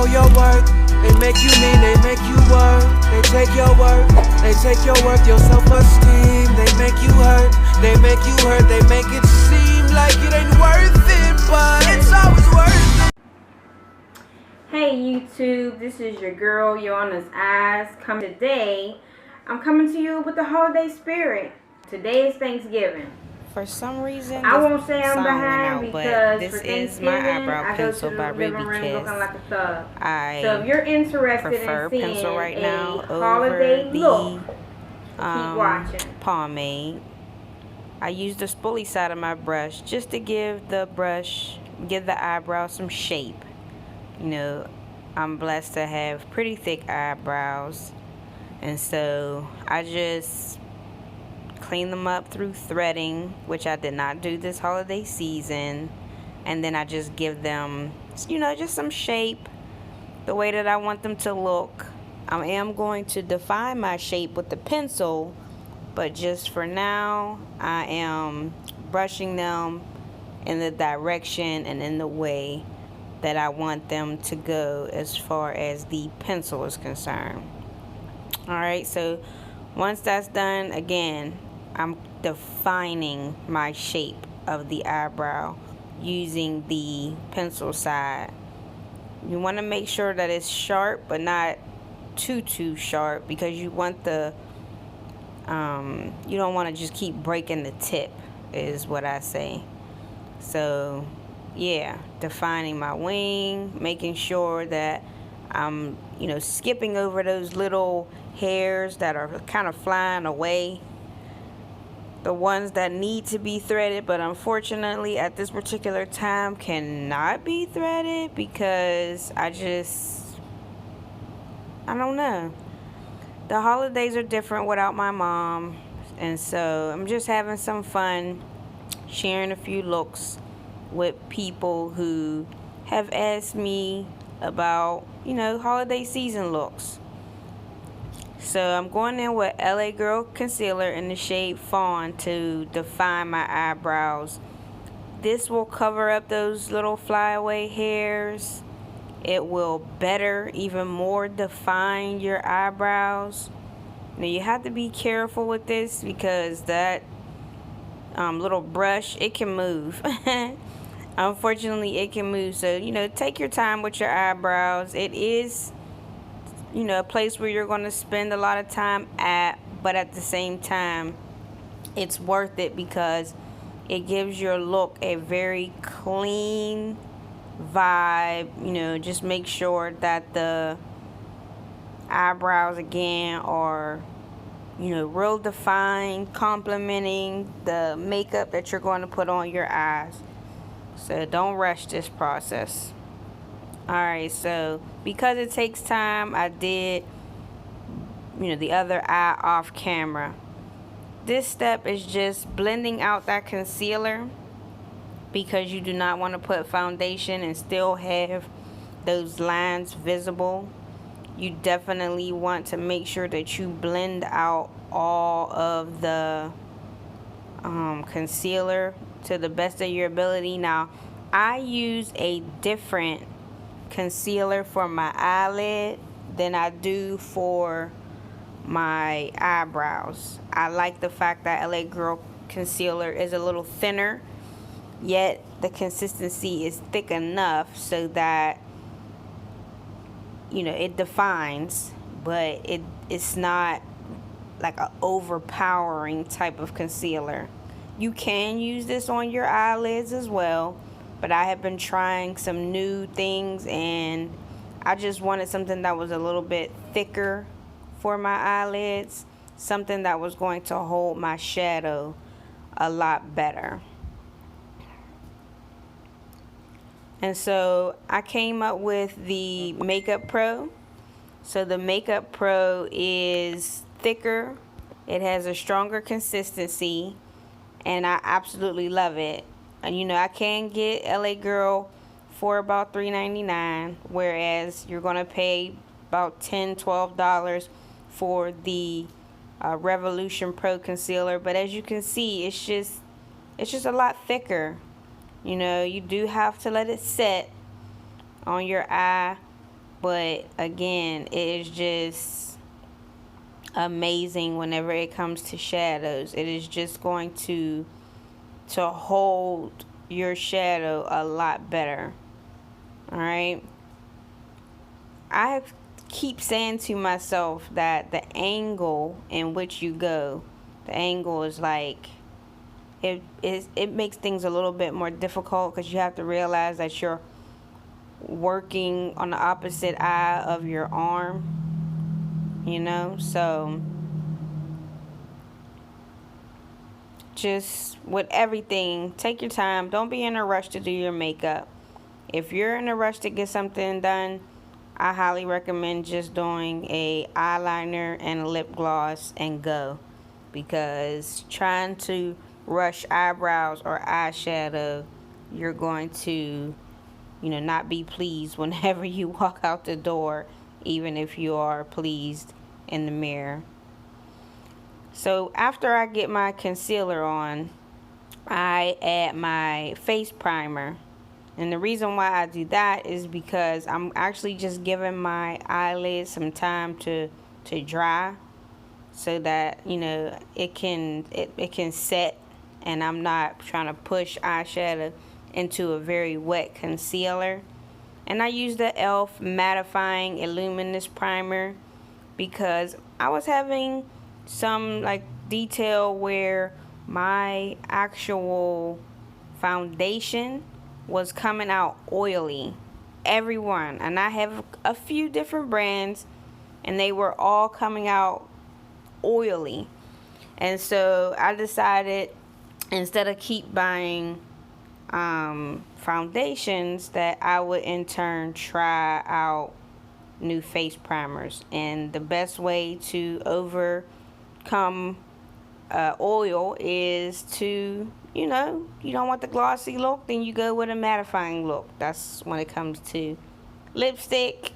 know your worth. They make you mean, they make you work. They take your work, they take your worth, your self-esteem. They make you hurt, they make you hurt. They make it seem like it ain't worth it, but it's always worth it. Hey YouTube, this is your girl, Yoanna's Eyes. Today, I'm coming to you with the holiday spirit. Today is Thanksgiving. For some reason, I won't say I'm behind out, because this for is my Thanksgiving, eyebrow I go to pencil the by living Ruby room Kiss. looking like a thug. I So if you're interested prefer in seeing pencil right now a holiday over look, the keep watching. pomade. I use the spoolie side of my brush just to give the eyebrow some shape. You know, I'm blessed to have pretty thick eyebrows, and so I just clean them up through threading, which I did not do this holiday season, and then I just give them, you know, just some shape the way that I want them to look. I am going to define my shape with the pencil, but just for now I am brushing them in the direction and in the way that I want them to go as far as the pencil is concerned. Alright, so once that's done, again, I'm defining my shape of the eyebrow using the pencil side. You want to make sure that it's sharp, but not too sharp, because you want the you don't want to just keep breaking the tip, is what I say. So yeah, defining my wing, making sure that I'm, you know, skipping over those little hairs that are kind of flying away, the ones that need to be threaded but unfortunately at this particular time cannot be threaded because I don't know. The holidays are different without my mom, and so I'm just having some fun sharing a few looks with people who have asked me about, you know, holiday season looks. So I'm going in with LA Girl Concealer in the shade Fawn to define my eyebrows. This will cover up those little flyaway hairs. It will better, even more, define your eyebrows. Now you have to be careful with this because that little brush, it can move. Unfortunately, it can move. So, you know, take your time with your eyebrows. It is, you know, a place where you're going to spend a lot of time at, but at the same time, it's worth it because it gives your look a very clean vibe. You know, just make sure that the eyebrows again are, you know, real defined, complementing the makeup that you're going to put on your eyes. So don't rush this process. Alright, so because it takes time, I did, you know, the other eye off camera. This step is just blending out that concealer because you do not want to put foundation and still have those lines visible. You definitely want to make sure that you blend out all of the concealer to the best of your ability. Now, I use a different concealer for my eyelid than I do for my eyebrows. I like the fact that LA Girl Concealer is a little thinner, yet the consistency is thick enough so that, you know, it defines, but it's not like an overpowering type of concealer. You can use this on your eyelids as well, but I have been trying some new things and I just wanted something that was a little bit thicker for my eyelids, something that was going to hold my shadow a lot better. And so I came up with the Makeup Pro. So the Makeup Pro is thicker, it has a stronger consistency, and I absolutely love it. And you know, I can get LA Girl for about $3.99, whereas you're gonna pay about $10-12 for the Revolution Pro Concealer. But as you can see, it's just a lot thicker. You know, you do have to let it set on your eye But again, it is just amazing whenever it comes to shadows. It is just going to hold your shadow a lot better. Alright, I keep saying to myself that the angle in which you go, the angle is like, it makes things a little bit more difficult, because you have to realize that you're working on the opposite eye of your arm, you know. So just with everything, take your time. Don't be in a rush to do your makeup. If you're in a rush to get something done, I highly recommend just doing a eyeliner and a lip gloss and go. Because trying to rush eyebrows or eyeshadow, you're going to, not be pleased whenever you walk out the door, even if you are pleased in the mirror. So after I get my concealer on, I add my face primer. And the reason why I do that is because I'm actually just giving my eyelids some time to dry, so that it can set, and I'm not trying to push eyeshadow into a very wet concealer. And I use the e.l.f. mattifying luminous primer because I was having some detail where my actual foundation was coming out oily, everyone, and I have a few different brands and they were all coming out oily. And so I decided, instead of keep buying foundations, that I would in turn try out new face primers. And the best way to overcome oil is to, you don't want the glossy look, then you go with a mattifying look. That's when it comes to lipstick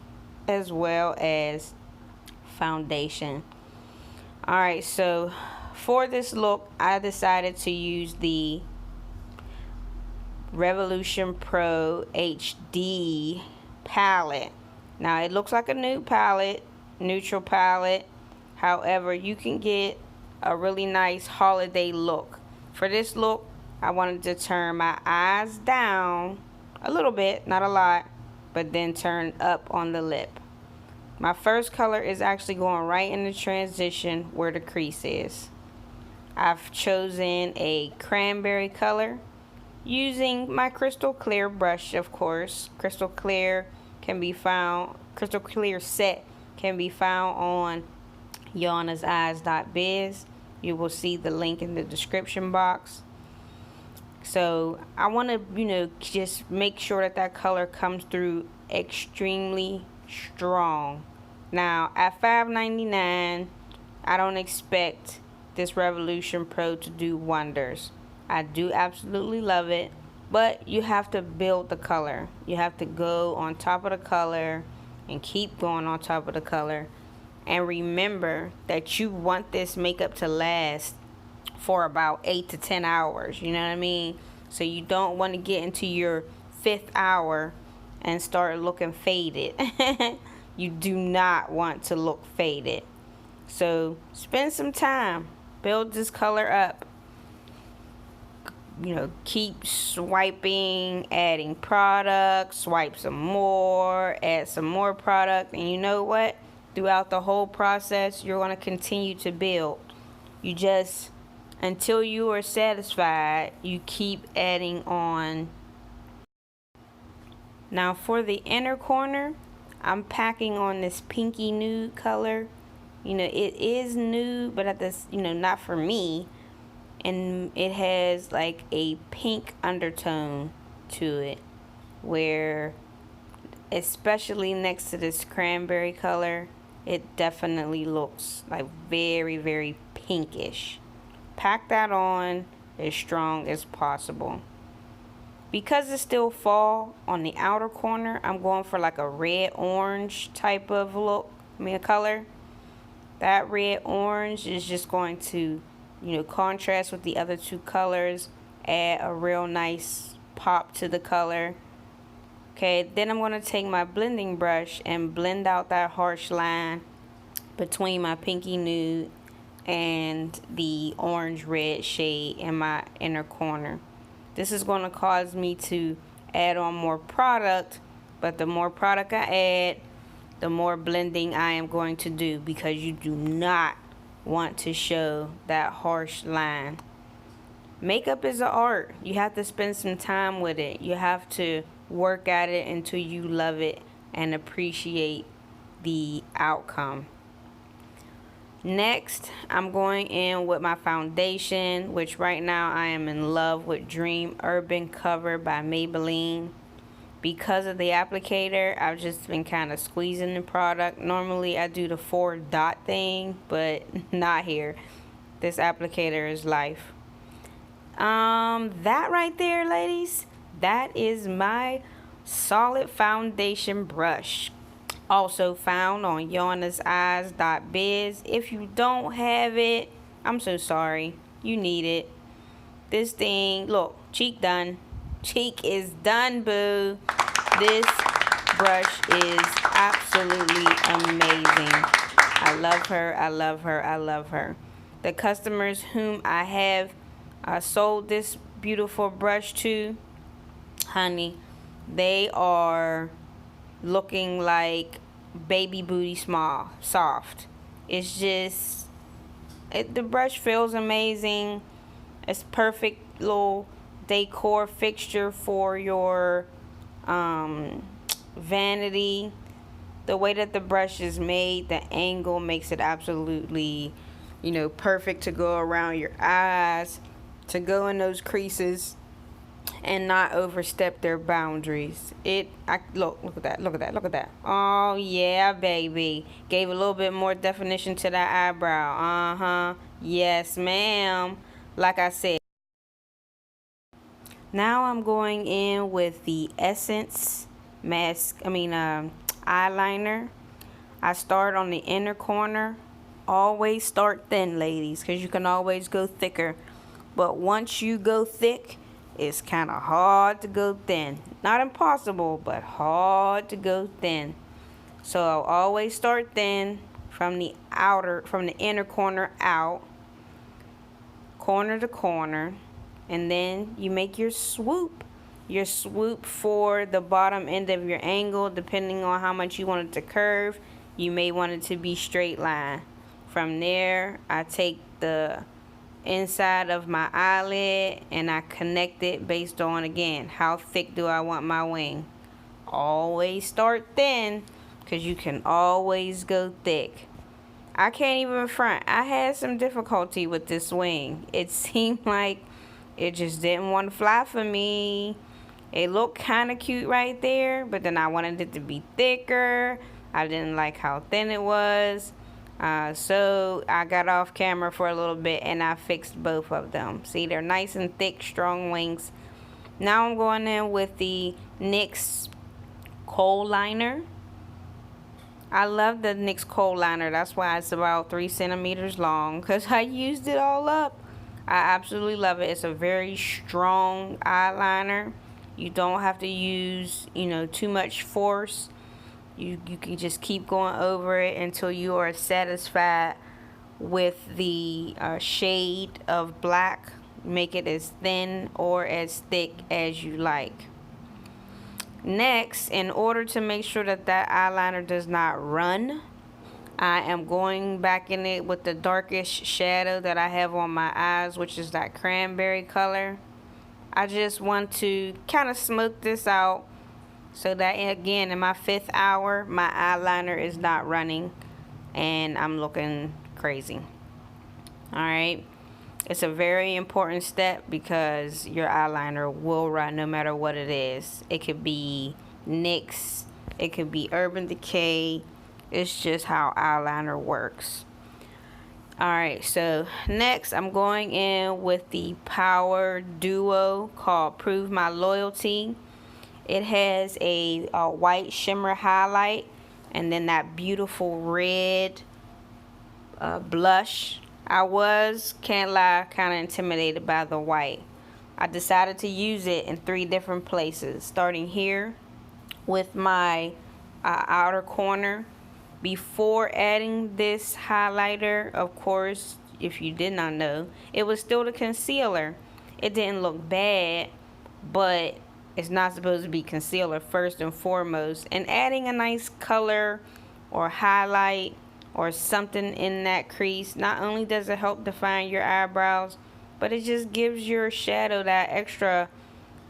as well as foundation. Alright, so for this look, I decided to use the Revolution Pro HD palette. Now, it looks like a nude palette, neutral palette. However, you can get a really nice holiday look. For this look, I wanted to turn my eyes down a little bit, not a lot, but then turn up on the lip. My first color is actually going right in the transition where the crease is. I've chosen a cranberry color using my crystal clear brush, of course. Crystal clear set can be found on YawnasEyes.biz. You will see the link in the description box. So I want to, just make sure that color comes through extremely strong. Now, at $5.99, I don't expect this Revolution Pro to do wonders. I do absolutely love it, but you have to build the color. You have to go on top of the color and keep going on top of the color. And remember that you want this makeup to last for about 8 to 10 hours. You know what I mean? So you don't want to get into your 5th hour and start looking faded. You do not want to look faded. So spend some time. Build this color up. Keep swiping, adding product, swipe some more, add some more product. And you know what? Throughout the whole process, you're going to continue to build. You just, until you are satisfied, you keep adding on. Now for the inner corner, I'm packing on this pinky nude color. It is nude, but at this, not for me. And it has like a pink undertone to it, where especially next to this cranberry color, it definitely looks like very, very pinkish. Pack that on as strong as possible. Because it's still fall, on the outer corner, I'm going for like a red-orange type of look, color. That red-orange is just going to, contrast with the other two colors, add a real nice pop to the color. Okay, then I'm going to take my blending brush and blend out that harsh line between my pinky nude and the orange red shade in my inner corner. This is going to cause me to add on more product, but the more product I add, the more blending I am going to do, because you do not want to show that harsh line. Makeup is an art. You have to spend some time with it. You have to work at it until you love it and appreciate the outcome. Next, I'm going in with my foundation, which right now I am in love with Dream Urban Cover by Maybelline. Because of the applicator, I've just been kind of squeezing the product. Normally I do the 4-dot thing, but not here. This applicator is life. That right there, ladies, that is my solid foundation brush. Also found on YonaSeyes.biz. If you don't have it, I'm so sorry. You need it. This thing, look, cheek done. Cheek is done, boo. This brush is absolutely amazing. I love her, I love her, I love her. The customers whom I have sold this beautiful brush to, honey, they are looking like baby booty small, soft. It's just, the brush feels amazing. It's perfect little decor fixture for your vanity. The way that the brush is made, the angle makes it absolutely, you know, perfect to go around your eyes, to go in those creases and not overstep their boundaries. Look at that, look at that, look at that. Oh yeah, baby. Gave a little bit more definition to that eyebrow. Yes, ma'am. Like I said. Now I'm going in with the Essence eyeliner. I start on the inner corner. Always start thin, ladies, because you can always go thicker. But once you go thick, it's kind of hard to go thin. Not impossible, but hard to go thin. So I'll always start thin from the inner corner out, corner to corner, and then you make your swoop. Your swoop for the bottom end of your angle, depending on how much you want it to curve. You may want it to be straight line. From there, I take the inside of my eyelid and I connect it based on, again, how thick do I want my wing. Always start thin, because you can always go thick. I can't even front. I had some difficulty with this wing. It seemed like it just didn't want to fly for me. It looked kind of cute right there, but then I wanted it to be thicker. I didn't like how thin it was. So I got off camera for a little bit and I fixed both of them. See, they're nice and thick, strong wings. Now I'm going in with the NYX Kohl Liner. I love the NYX Kohl Liner. That's why it's about 3 centimeters long, because I used it all up. I absolutely love it. It's a very strong eyeliner. You don't have to use, too much force. You can just keep going over it until you are satisfied with the shade of black. Make it as thin or as thick as you like. Next, in order to make sure that eyeliner does not run, I am going back in it with the darkest shadow that I have on my eyes, which is that cranberry color. I just want to kind of smoke this out so that, again, in my 5th hour, my eyeliner is not running and I'm looking crazy. Alright, it's a very important step because your eyeliner will run no matter what it is. It could be NYX, it could be Urban Decay. It's just how eyeliner works. Alright, so next I'm going in with the Power Duo called Prove My Loyalty. It has a white shimmer highlight and then that beautiful red blush. I was, can't lie, kind of intimidated by the white. I decided to use it in 3 different places, starting here with my outer corner. Before adding this highlighter, of course, if you did not know, it was still the concealer. It didn't look bad, but it's not supposed to be concealer first and foremost. And adding a nice color or highlight or something in that crease, not only does it help define your eyebrows, but it just gives your shadow that extra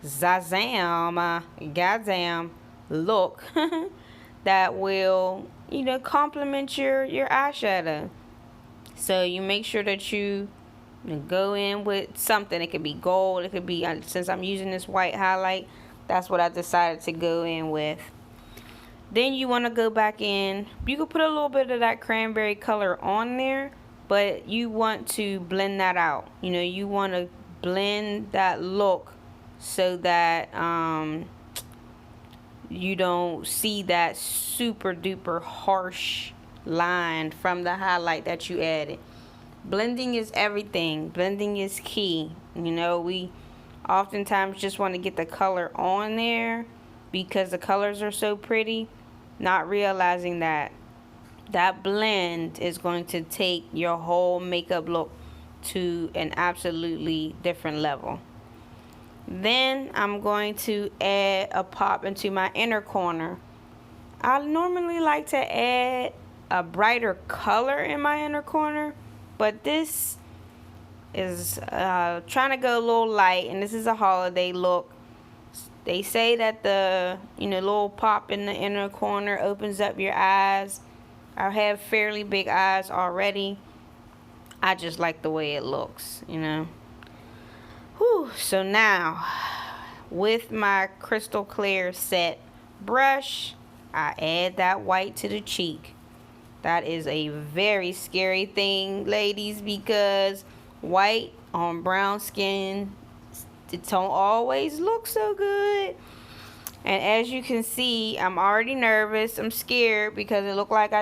zazam, goddamn look that will, you know, complement your eyeshadow. So you make sure that you go in with something. It could be gold, it could be, since I'm using this white highlight, that's what I decided to go in with. Then you want to go back in, you can put a little bit of that cranberry color on there, but you want to blend that out. You know, you want to blend that look so that you don't see that super duper harsh line from the highlight that you added. Blending is everything. Blending is key. You know, we oftentimes just want to get the color on there because the colors are so pretty, not realizing that that blend is going to take your whole makeup look to an absolutely different level. Then I'm going to add a pop into my inner corner. I normally like to add a brighter color in my inner corner, but this is trying to go a little light, and this is a holiday look. They say that the little pop in the inner corner opens up your eyes. I have fairly big eyes already. I just like the way it looks, you know. Whew. So now, with my crystal clear set brush, I add that white to the cheek. That is a very scary thing, ladies, because white on brown skin, it don't always look so good. And as you can see, I'm already nervous. I'm scared because it looked like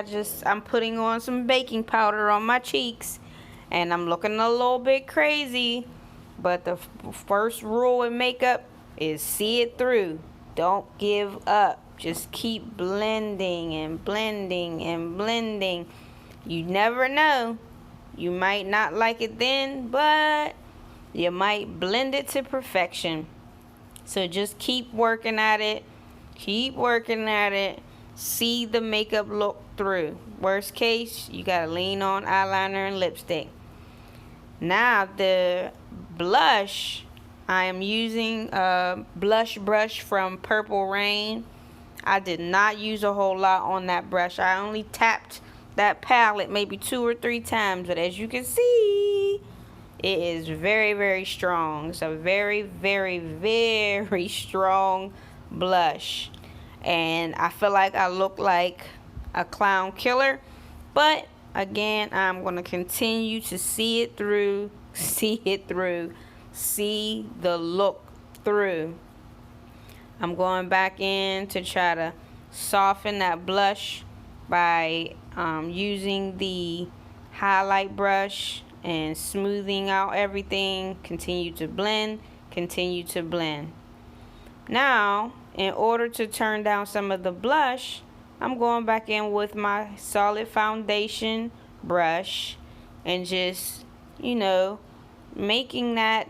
I'm putting on some baking powder on my cheeks, and I'm looking a little bit crazy. But the first rule in makeup is see it through. Don't give up. Just keep blending and blending and blending. You never know. You might not like it then, but you might blend it to perfection. So just keep working at it. Keep working at it. See the makeup look through. Worst case, you gotta lean on eyeliner and lipstick. Now the blush, I am using a blush brush from Purple Rain. I did not use a whole lot on that brush. I only tapped that palette maybe 2 or 3 times, but as you can see, it is very, very strong. It's a very, very, very strong blush, and I feel like I look like a clown killer, but again, I'm going to continue to see it through, see the look through. I'm going back in to try to soften that blush by using the highlight brush and smoothing out everything. Continue to blend, continue to blend. Now, in order to turn down some of the blush, I'm going back in with my solid foundation brush and just, making that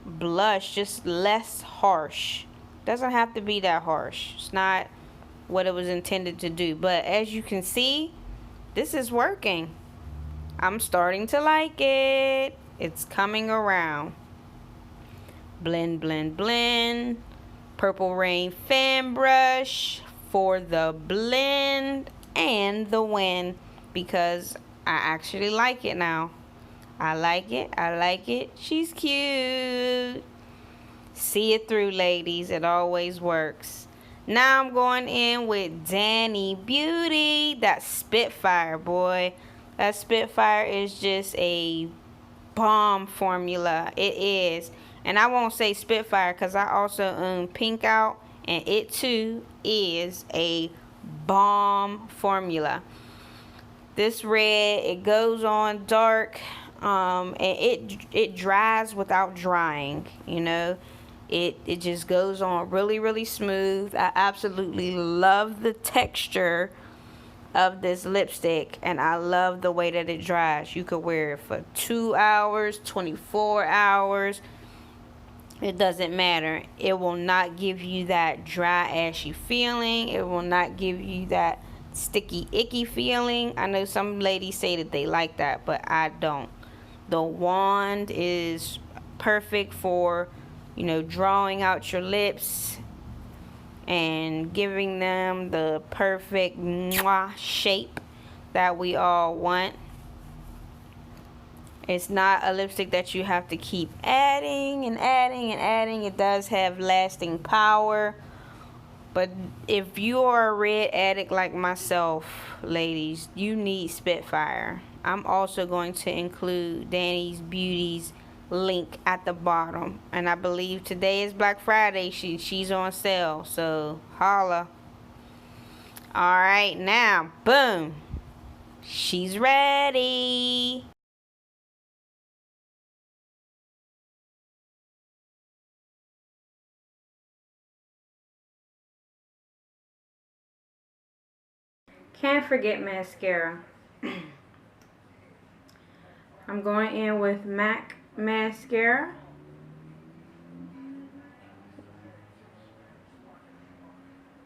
blush just less harsh. Doesn't have to be that harsh. It's not what it was intended to do. But as you can see, this is working. I'm starting to like it. It's coming around. Blend, blend, blend. Purple Rain fan brush for the blend and the win, because I actually like it now. I like it. I like it. She's cute. See it through, ladies. It always works. Now I'm going in with Danny Beauty. That Spitfire, boy. That Spitfire is just a bomb formula. It is. And I won't say Spitfire because I also own Pink Out, and it too is a bomb formula. This red, it goes on dark, and it dries without drying. It just goes on really, really smooth. I absolutely love the texture of this lipstick, and I love the way that it dries. You could wear it for 2 hours, 24 hours. It doesn't matter. It will not give you that dry, ashy feeling. It will not give you that sticky, icky feeling. I know some ladies say that they like that, but I don't. The wand is perfect for, you know, drawing out your lips and giving them the perfect mwah shape that we all want. It's not a lipstick that you have to keep adding and adding and adding. It does have lasting power. But if you are a red addict like myself, ladies, you need Spitfire. I'm also going to include Danny's Beauty's link at the bottom. And I believe today is Black Friday. She's on sale. So holla. Alright, now, boom. She's ready. Can't forget mascara. I'm going in with MAC mascara.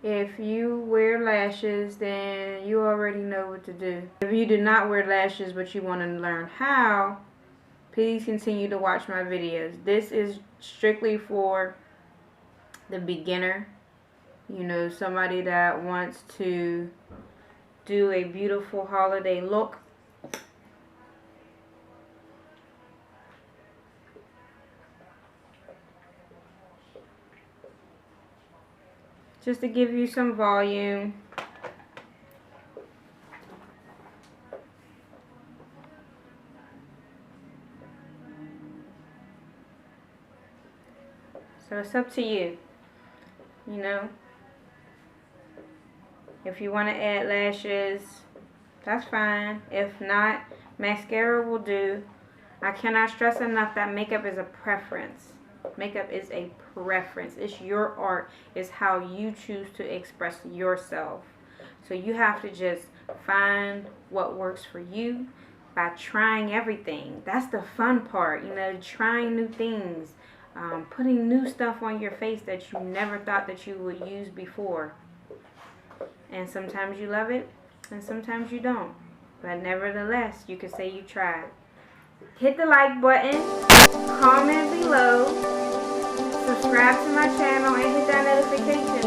If you wear lashes, then you already know what to do. If you do not wear lashes but you want to learn how, please continue to watch my videos. This is strictly for the beginner. You know, somebody that wants to do a beautiful holiday look. Just to give you some volume. So it's up to you, you know. If you want to add lashes, that's fine. If not, mascara will do. I cannot stress enough that makeup is a preference. Makeup is a preference. It's your art. It's how you choose to express yourself. So you have to just find what works for you by trying everything. That's the fun part, you know, trying new things, putting new stuff on your face that you never thought that you would use before. And sometimes you love it, and sometimes you don't. But nevertheless, you can say you tried. Hit the like button, comment below, subscribe to my channel, and hit that notification.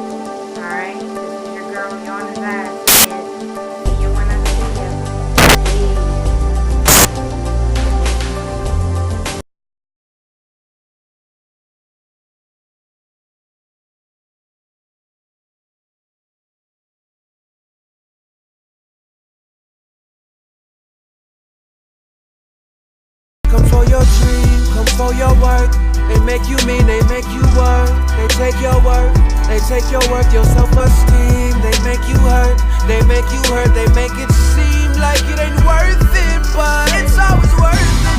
Alright, this is your girl, Yawn His Ass. And see you when I see you. Come for your dream, come for your work. They make you mean, they make you work. They take your work, they take your work, your self-esteem. They make you hurt, they make you hurt. They make it seem like it ain't worth it, but it's always worth it.